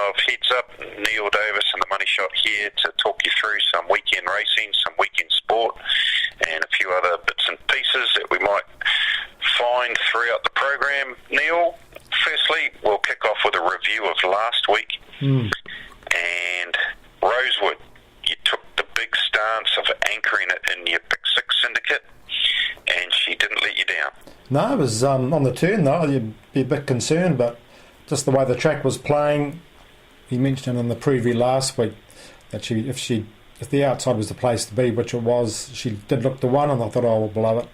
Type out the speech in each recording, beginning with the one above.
of Heads Up. Neil Davis and the Money Shot here to talk you through some weekend racing, some weekend sport, and a few other bits and pieces that we might find throughout the program. Neil, firstly, we'll kick off with a review of last week. And Rosewood, you took the big stance of anchoring it in your Pick 6 syndicate, and she didn't let you down. No, it was on the turn though. You'd be a bit concerned, but just the way the track was playing, you mentioned in the preview last week that if the outside was the place to be, which it was, she did look to one, and I thought, oh, we'll blow it.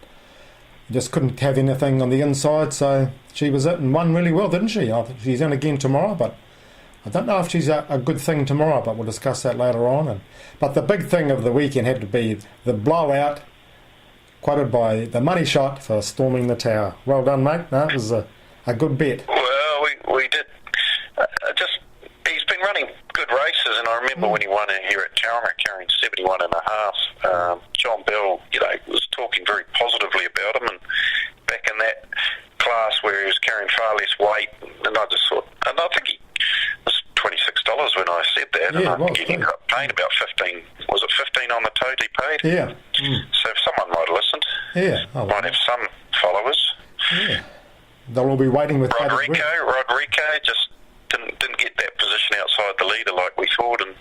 You just couldn't have anything on the inside, so she was it and won really well, didn't she? I think she's in again tomorrow, but I don't know if she's a good thing tomorrow, but we'll discuss that later on. But the big thing of the weekend had to be the blowout, quoted by the Money Shot for Storming the Tower. Well done, mate. No, it was a good bet. Well, we did. He's been running good races, and I remember when he won here at Tauranga, carrying 71.5. John Bell, was talking very positively about him, and back in that class where he was carrying far less weight, and I just thought, and I think he was $26 when I said that, and I think he ended up paying about 15. Was it 15 on the tote he paid? Yeah. So if someone might have listened, might have some followers. Yeah. They'll all be waiting with Rodrigo just didn't get that position outside the leader like we thought, and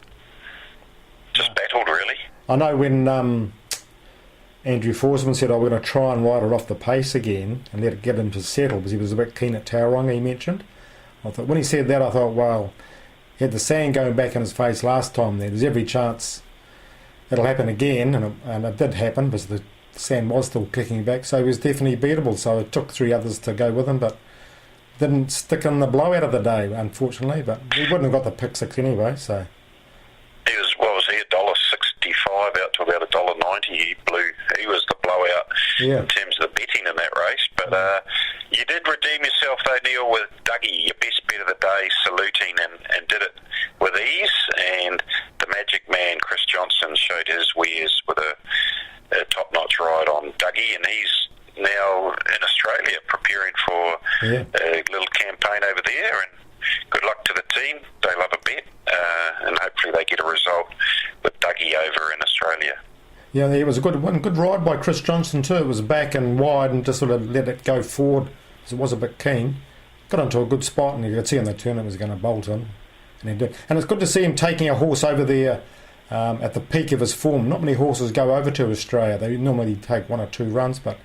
just battled really. I know when Andrew Forsman said, we're going to try and ride it off the pace again and get him to settle, because he was a bit keen at Tauranga, he mentioned. I thought, when he said that, I thought, well, he had the sand going back in his face last time. There's every chance it'll happen again, and it did happen, because the sand was still kicking back, so he was definitely beatable. So it took three others to go with him, but didn't stick in the blowout of the day, unfortunately. But he wouldn't have got the Pick 6 anyway. So he was, what was he, $1.65 out to about $1.90. He was the blowout in terms of the betting in that race. But you did redeem yourself though, Neil, with Dougie, your best bet of the day, saluting and did it with ease. And the Magic Man, Chris Johnson, showed his wares with a top-notch ride on Dougie, and he's now in Australia preparing for a little campaign over there, and good luck to the team. They love a bet, and hopefully they get a result with Dougie over in Australia. Yeah, it was a good ride by Chris Johnson too. It was back and wide and just sort of let it go forward, because it was a bit keen. Got into a good spot, and you could see on the turn it was going to bolt in, and he did. And it's good to see him taking a horse over there at the peak of his form. Not many horses go over to Australia. They normally take one or two runs, but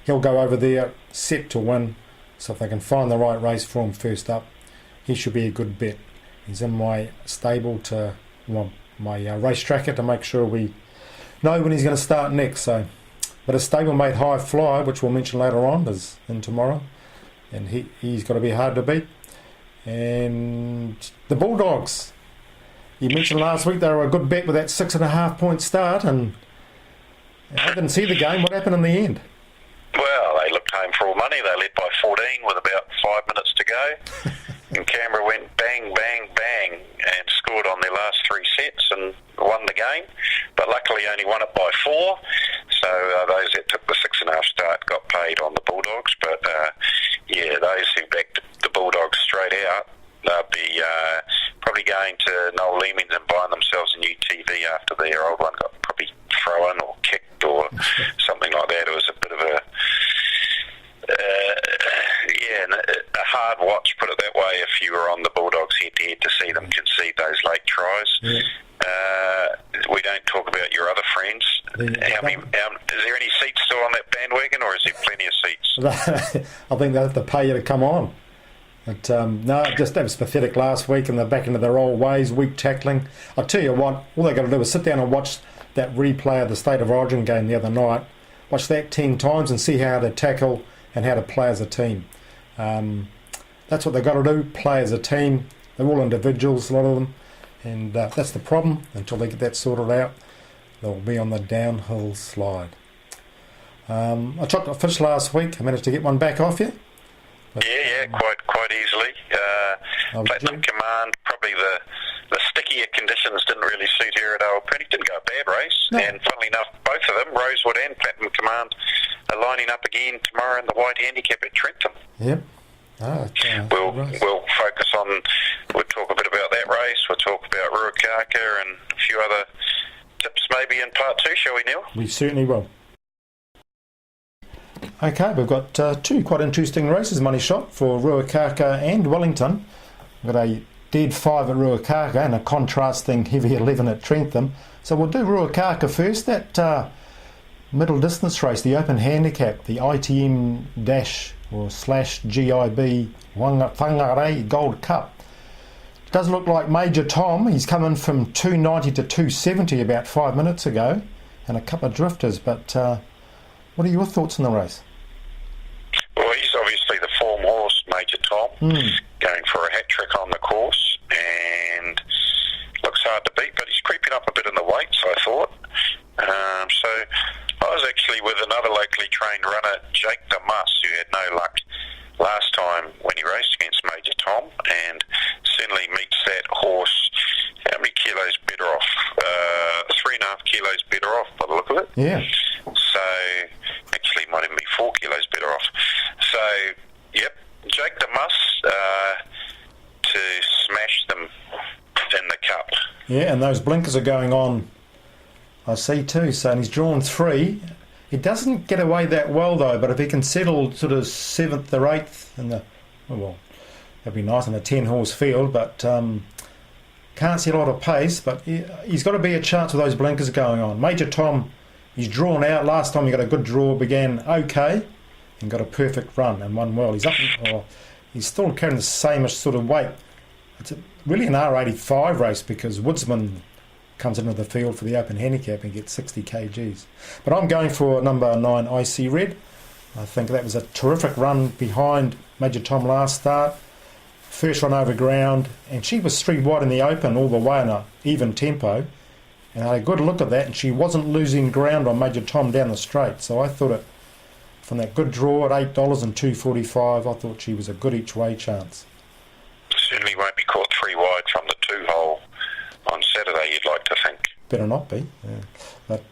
he'll go over there set to win. So if they can find the right race for him first up, he should be a good bet. He's in my stable my race tracker to make sure we know when he's going to start next. So, but his stablemate High Flyer, which we'll mention later on, is in tomorrow, and he's got to be hard to beat. And the Bulldogs, you mentioned last week they were a good bet with that 6.5 point start, and I didn't see the game. What happened in the end? Well, they looked home for all money. They led by 14 with about 5 minutes to go. And Canberra went bang, bang, bang and scored on their last three sets and won the game. But luckily only won it by 4. So those that took the 6.5 start got paid on the Bulldogs. But those who backed the Bulldogs straight out, they'll be probably going to Noel Leemings and buying themselves a new TV after their old one got probably thrown or kicked or something like that. It was a bit of a hard watch, put it that way, if you were on the Bulldogs head-to-head to see them concede those late tries. We don't talk about your other friends. Is there any seats still on that bandwagon, or is there plenty of seats? I think they have to pay you to come on. But that was pathetic last week, and they're back into their old ways, weak tackling. I'll tell you what, all they got to do is sit down and watch that replay of the State of Origin game the other night. Watch that 10 times and see how to tackle and how to play as a team. That's what they've got to do, play as a team. They're all individuals, a lot of them, and that's the problem. Until they get that sorted out, they'll be on the downhill slide. I tried to fish last week. I managed to get one back off you. But, quite easily. Platinum Command, probably the stickier conditions didn't really suit her at Old Pretty. Didn't go a bad race. No. And funnily enough, both of them, Rosewood and Platinum Command, are lining up again tomorrow in the white handicap at Trentham. Yep. We'll focus on, we'll talk a bit about that shall we, Neil? We certainly will. Okay, we've got two quite interesting races, Money Shot, for Ruakaka and Wellington. We've got a dead 5 at Ruakaka and a contrasting heavy 11 at Trentham. So we'll do Ruakaka first. That middle distance race, the open handicap, the ITM dash or /GIB Whangarei Gold Cup. It does look like Major Tom. He's come in from 290 to 270 about 5 minutes ago, and a couple of drifters. But what are your thoughts on the race? Well, he's obviously the form horse, Major Tom, going for a hat trick on the course, and looks hard to beat, but he's creeping up a bit in the weights, I thought. So I was actually with another locally trained runner, Jake Damas, who had no luck last time when he raced against Major Tom, and certainly meets that horse how many kilos better off? 3.5 kilos better off by the look of it. Yeah. So actually might even be 4 kilos better off. So yep, Jake Damas to smash them in the cup. Yeah, and those blinkers are going on, I see too. So he's drawn 3. He doesn't get away that well though, but if he can settle sort of 7th or 8th in the, well, that'd be nice in a 10-horse field, but can't see a lot of pace, but he's got to be a chance with those blinkers going on. Major Tom, he's drawn out. Last time he got a good draw, began okay, and got a perfect run and won well. He's up, he's still carrying the same sort of weight. It's really an R85 race because Woodsman comes into the field for the open handicap and gets 60 kgs. But I'm going for number 9, IC Red. I think that was a terrific run behind Major Tom last start. First run over ground, and she was 3 wide in the open all the way in a even tempo. And I had a good look at that, and she wasn't losing ground on Major Tom down the straight. So I thought it, from that good draw at $8 and $2.45, I thought she was a good each way chance. Certainly won't be caught 3 wide from the 2-hole on Saturday, you'd like to think. Better not be. Yeah. But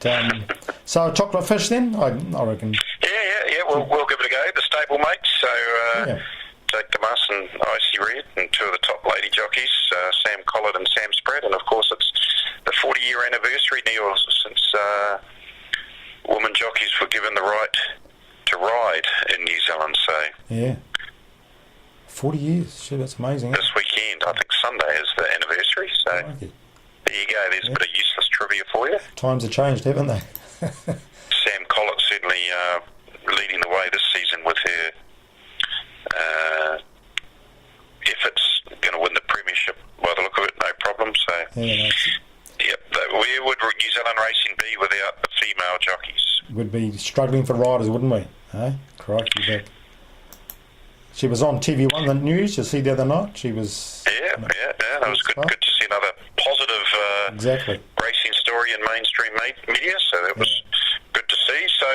so chocolate fish then, I reckon. Yeah. We'll give it a go. The stable mates. So Jake Damas and Icy Red, and 2 of the top lady jockeys, Sam Collett and Sam Spread, and of course it's the 40-year anniversary, Neil, since women jockeys were given the right to ride in New Zealand. So yeah. 40 years, shit, that's amazing. This weekend, I think Sunday is the anniversary, so there you go, there's a bit of useless trivia for you. Times have changed, haven't they? Sam Collett certainly leading the way this season with her efforts, going to win the premiership by the look of it, no problem, so yep, where would New Zealand racing be without the female jockeys? We'd be struggling for riders, wouldn't we? Crikey, back. She was on TV1, the news, you see the other night. She was... Yeah, that was good to see another positive racing story in mainstream media, so that was good to see. So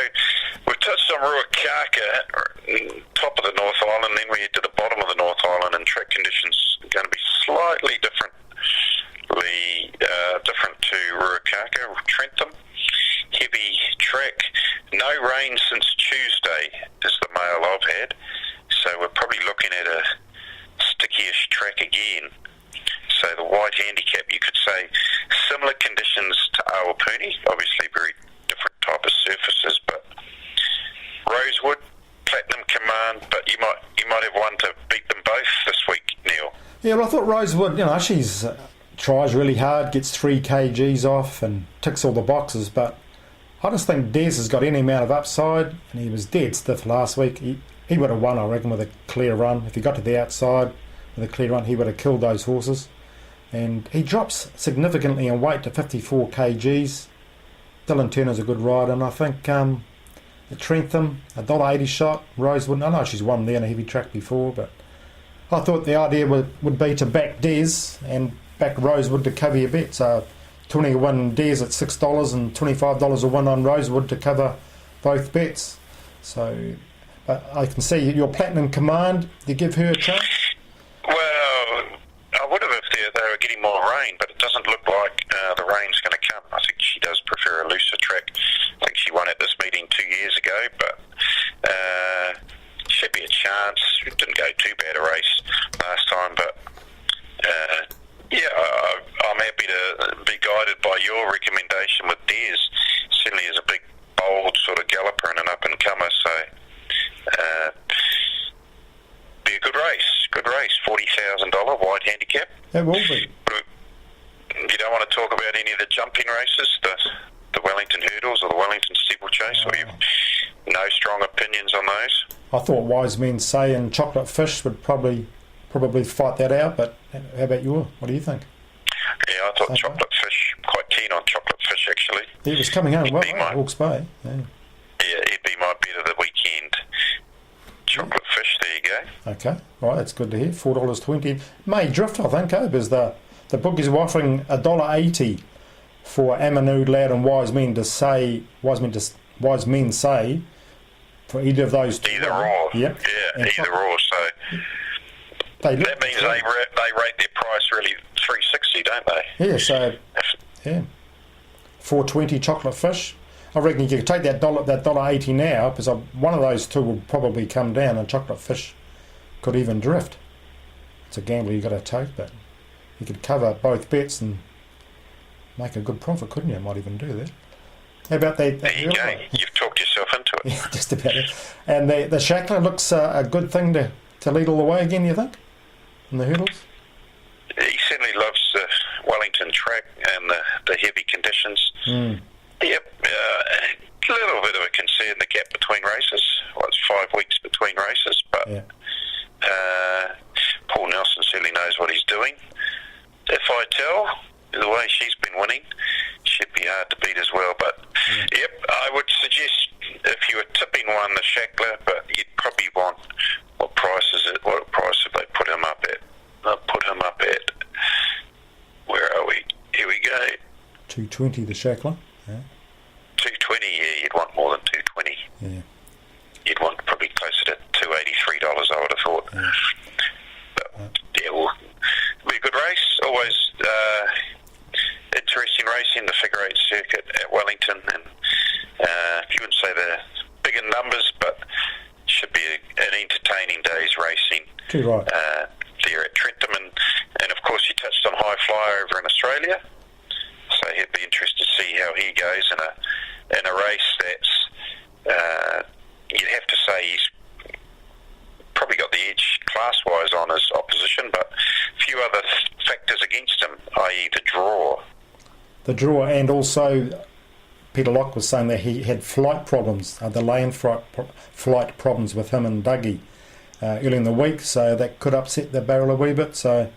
we've touched on Ruakaka, top of the North Island, then we head to the bottom of the North Island, and track conditions are going to be slightly different to Ruakaka. Trentham, heavy track, no rain since Tuesday is the mail I've had. So we're probably looking at a stickish track again. So the white handicap, you could say, similar conditions to Awapuni, obviously very different type of surfaces, but Rosewood, Platinum Command, but you might have one to beat them both this week, Neil. Yeah, well, I thought Rosewood, she's tries really hard, gets 3 kgs off and ticks all the boxes, but I just think Des has got any amount of upside, and he was dead stiff last week. He would have won, I reckon, with a clear run. If he got to the outside with a clear run, he would have killed those horses. And he drops significantly in weight to 54 kgs. Dylan Turner's a good rider, and I think at Trentham, $1.80 shot. Rosewood, I know she's won there in a heavy track before, but I thought the idea would be to back Des and back Rosewood to cover your bet. So 20 to win Des at $6 and $25 a win on Rosewood to cover both bets. So... But I can see your Platinum Command, you give her a chance? Well, I would have if they were getting more rain, but it doesn't look like the rain's going to come. I think she does prefer a looser track. I think she won at this meeting 2 years ago, but should be a chance. It didn't go too bad a race last time, but I'm happy to be guided by your recommendation with Des. good race, $40,000 wide handicap. It will be. You don't want to talk about any of the jumping races, the Wellington Hurdles or the Wellington Steeplechase, or you've no strong opinions on those? I thought Wise Men Say and Chocolate Fish would probably fight that out, but how about you? What do you think? Yeah, I thought Chocolate Fish, quite keen on Chocolate Fish actually. He was coming home well, Hawke's Bay. Yeah, he'd be my bet of the weekend. Chocolate Fish, there you go. Okay, right, that's good to hear. $4.20. May drift, I think, because the bookies were offering $1.80 for Amanu Lad and Wise Men Say for either of those two. Either or. Yep. Yeah, either or. So that means they rate their price really $3.60, don't they? Yeah. So $4.20 Chocolate Fish. I reckon you could take that $1.80 now, because one of those two will probably come down, and Chocolate Fish could even drift. It's a gamble you've got to take, but you could cover both bets and make a good profit, couldn't you? Might even do that. How about that? There you go. You've talked yourself into it. Yeah, just about it. And the Shackler looks a good thing to lead all the way again, you think, in the hurdles? He certainly loves the Wellington track and the heavy conditions. Yep. A little bit of a concern, the gap between races. Well, it's 5 weeks between races, but Paul Nelson certainly knows what he's doing. If I tell, the way she's been winning, should be hard to beat as well. But yep, I would suggest if you were tipping one, the Shackler, but you'd probably want what price have they put him up at? Where are we? Here we go. $2.20 the Shackler. Yeah. $2.20. Yeah, you'd want more than $2.20. Yeah. You'd want probably closer to $2.83. I would have thought. Yeah. But well, it'll be a good race. Always interesting racing, the figure eight circuit at Wellington, and you wouldn't say they're big in numbers, but should be an entertaining day's racing. Too right. There at Trentham, and of course you touched on High Flyer over in Australia, so he'd be interested to see how he goes in a race that's you'd have to say he's probably got the edge class-wise on his opposition, but a few other factors against him, i.e. the draw. The draw, and also Peter Locke was saying that he had flight problems, the land flight problems with him and Dougie early in the week, so that could upset the barrel a wee bit. So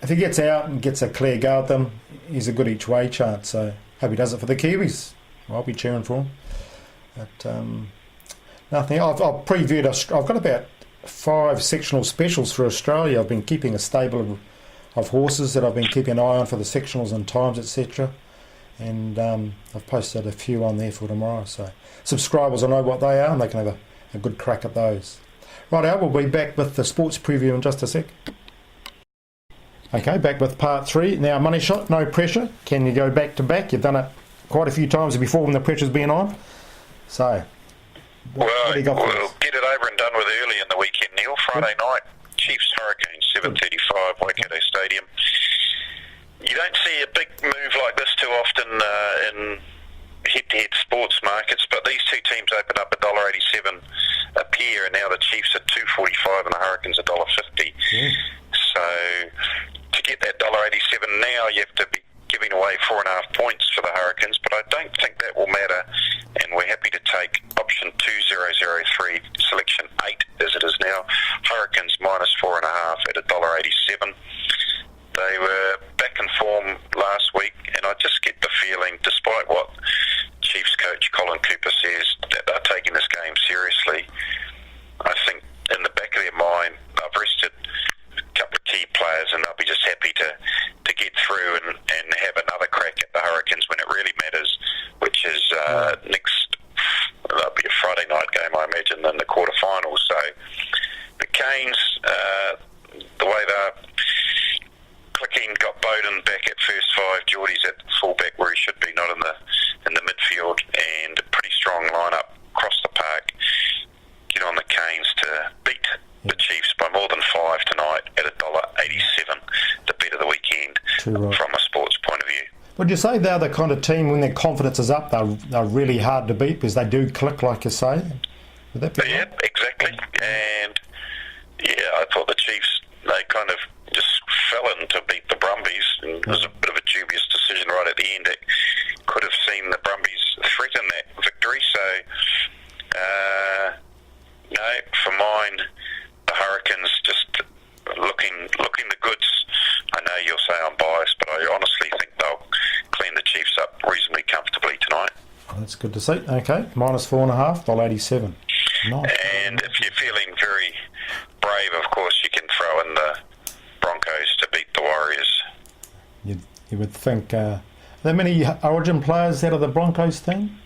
if he gets out and gets a clear go at them, he's a good each way chance. So hope he does it for the Kiwis. I'll be cheering for him. But nothing. I've previewed. I've got about 5 sectional specials for Australia. I've been keeping a stable of horses that I've been keeping an eye on for the sectionals and times, etc. And I've posted a few on there for tomorrow. So subscribers will know what they are, and they can have a good crack at those. Right, we'll be back with the sports preview in just a sec. Okay, back with part 3. Now, money shot, no pressure. Can you go back to back? You've done it quite a few times before when the pressure's been on. So, what do you got for us? We'll get it over and done with early in the weekend, Neil. Friday night, Chiefs Hurricanes, 7:35, Waikato Stadium. You don't see a big move like this too often in head-to-head sports markets, but these two teams opened up $1.87 a pair, and now the Chiefs are $2.45 and the Hurricanes $1.50. So to get that $1.87 now, you have to be giving away 4.5 points for the Hurricanes, but I don't think that will matter, and we're happy to take option 2003, selection 8 as it is now. Hurricanes minus 4.5 at $1.87. They were back in form last week, and I just get the feeling, despite what Chiefs coach Colin Cooper says, that they're taking this game seriously. I think in the back of their mind, they've rested a couple of key players, and they'll be just happy to get through and have another crack at the Hurricanes when it really matters, which is that'll be a Friday night game, I imagine, in the quarterfinals. So the Canes, the way they're clicking, got Bowden back at first 5, Geordie's at fullback where he should be, not in the midfield, and a pretty strong lineup across the park. Get on the Canes to beat the Chiefs by more than 5 tonight at $1.87, the bet of the weekend from a sports point of view. Would you say they're the kind of team, when their confidence is up, they're really hard to beat because they do click, like you say? Would that be right? Exactly. And yeah, I thought the Chiefs kind of just fell in to beat the Brumbies, and it was a bit of a dubious decision right at the end. It could have seen the Brumbies threaten that victory. So, no, for mine, the Hurricanes just looking the goods. I know you'll say I'm biased, but I honestly think they'll clean the Chiefs up reasonably comfortably tonight. Oh, that's good to see. Okay, -4.5, $1.87. Nice. And if you're feeling very brave, of course, you can throw in the Broncos to beat the Warriors. You would think. Are there many Origin players out of the Broncos team?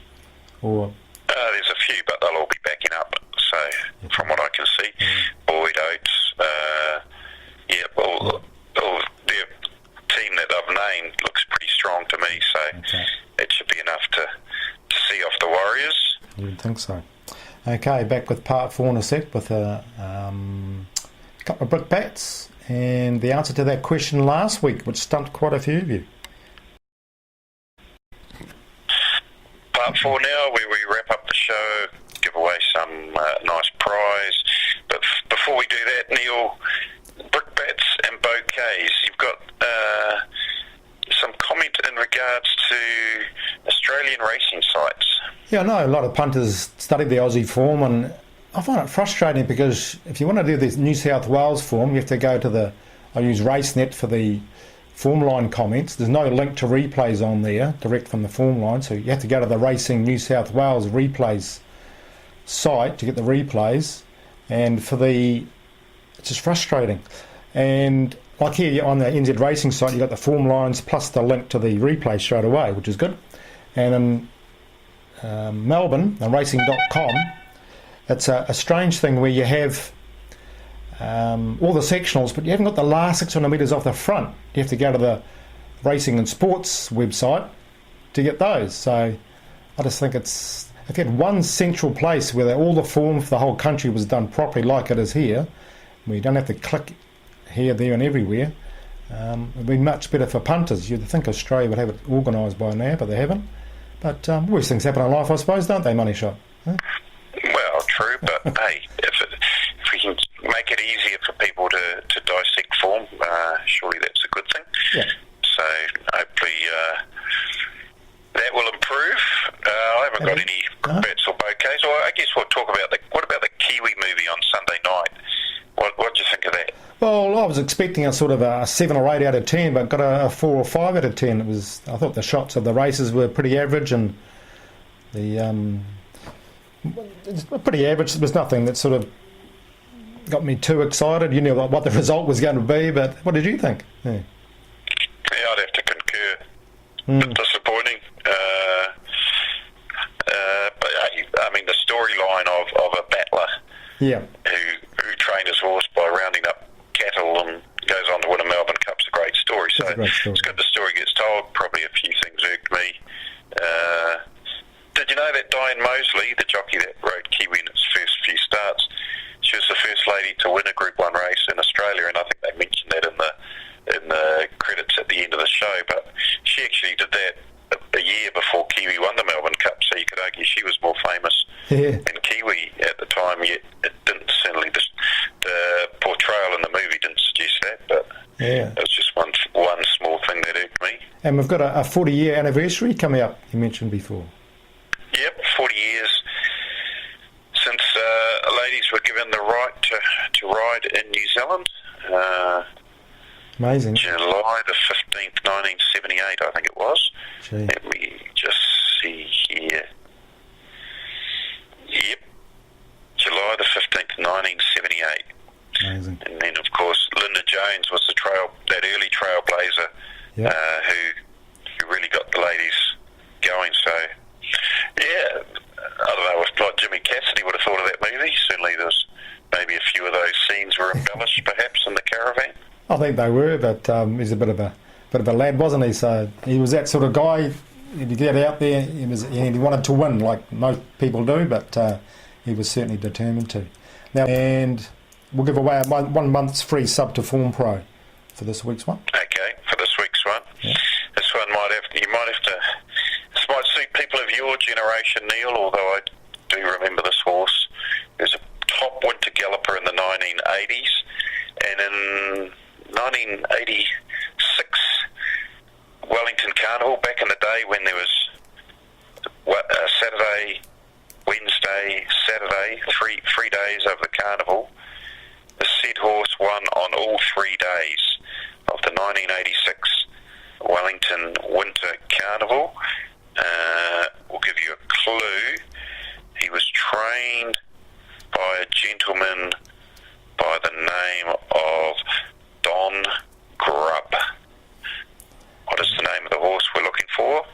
Or there's a few, but they'll all be backing up. So, from what I can see, Boyd, Oates, all their team that I've named looks pretty strong to me. So, it should be enough to see off the Warriors. You would think so. Okay, back with part 4 in a sec with a couple of brick bats and the answer to that question last week, which stumped quite a few of you. Part 4 now, where we wrap up the show, give away some nice prize. But before we do that, Neil, brick bats and bouquets, you've got some comment in regards to Australian racing sites. Yeah, I know a lot of punters study the Aussie form, and I find it frustrating because if you want to do this New South Wales form, you have to go to I use RaceNet for the form line comments. There's no link to replays on there, direct from the form line, so you have to go to the Racing New South Wales replays site to get the replays, and it's just frustrating. And like here on the NZ Racing site, you've got the form lines plus the link to the replay straight away, which is good. And in Melbourne, on racing.com, it's a strange thing where you have all the sectionals, but you haven't got the last 600 metres off the front. You have to go to the Racing and Sports website to get those. So I just think if you had one central place where all the form for the whole country was done properly like it is here, where you don't have to click here, there and everywhere, it would be much better for punters. You'd think Australia would have it organised by now, but they haven't. But worse things happen in life, I suppose, don't they, Money Shot? Huh? Well, true, but hey, if we can make it easier for people to dissect form, surely that's a good thing. Yeah. So hopefully that will improve. I haven't got any bets or bouquets. Well, I guess we'll talk about what about the Kiwi movie on Sunday night? What do you think of that? Well, I was expecting a sort of a 7 or 8 out of 10, but got a 4 or 5 out of 10. I thought the shots of the races were pretty average, and it's pretty average. There was nothing that sort of got me too excited. You knew what the result was going to be, but what did you think? Yeah, I'd have to concur. A bit disappointing. But I mean, the storyline of a battler who trained his horse by rounding up cattle and goes on to win a Melbourne Cup's a great story. So it's good the story gets told. Probably a few things irked me. Did you know that Diane Mosley, the jockey that rode Kiwi in its first few starts, she was the first lady to win a Group 1 race in Australia, and I think they mentioned that in the credits at the end of the show, but she actually did that a year before Kiwi won the Melbourne Cup, so you could argue she was more famous than Kiwi at the time, yet it didn't certainly, the portrayal in the movie didn't suggest that, but it was just one small thing that irked me. And we've got a 40-year anniversary coming up, you mentioned before. Yep, 40 years since ladies were given the right to ride in New Zealand. Amazing. July the 15th, 1978, I think it was. Gee. Let me just see here. Yep, July the 15th, 1978. Amazing. And then, of course, Linda Jones was that early trailblazer who really got the ladies going. So, yeah, I don't know if like Jimmy Cassidy would have thought of that movie. Certainly there's maybe a few of those scenes were embellished perhaps in the caravan. I think they were, but he's a bit of a lad, wasn't he? So he was that sort of guy. He'd get out there, he wanted to win like most people do, but he was certainly determined to. Now, and we'll give away 1 month's free sub to Form Pro for this week's one. Okay, for this week's one. Yeah. This one this might suit people of your generation, Neil, although I do remember this horse. He was a top winter galloper in the 1980s, and in 1986 Wellington Carnival, back in the day when there was Saturday, Wednesday, Saturday, three days of the carnival. The said horse won on all 3 days of the 1986 Wellington Winter Carnival. We'll give you a clue. He was trained by a gentleman by the name of Don Grubb. What is the name of the horse we're looking for?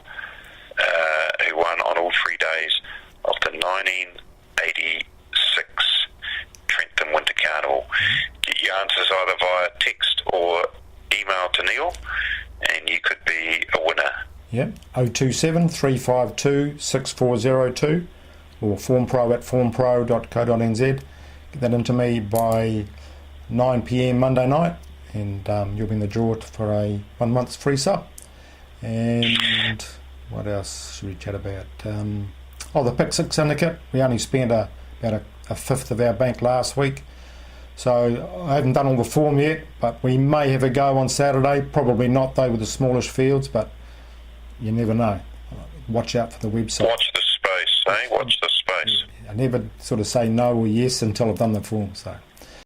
Who won on all 3 days of the 1986 Trentham Winter Carnival. Get your answers either via text or email to Neil, and you could be a winner. Yep, 027 352 6402 or formpro@formpro.co.nz. Get that into me by 9 p.m. Monday night, and you'll be in the draw for a 1 month's free sub. And what else should we chat about? The Pick Six Syndicate. We only spent about a fifth of our bank last week, so I haven't done all the form yet, but we may have a go on Saturday. Probably not though with the smallish fields, but you never know. Watch out for the website. Watch the space, eh? Watch the space. I never sort of say no or yes until I've done the form, so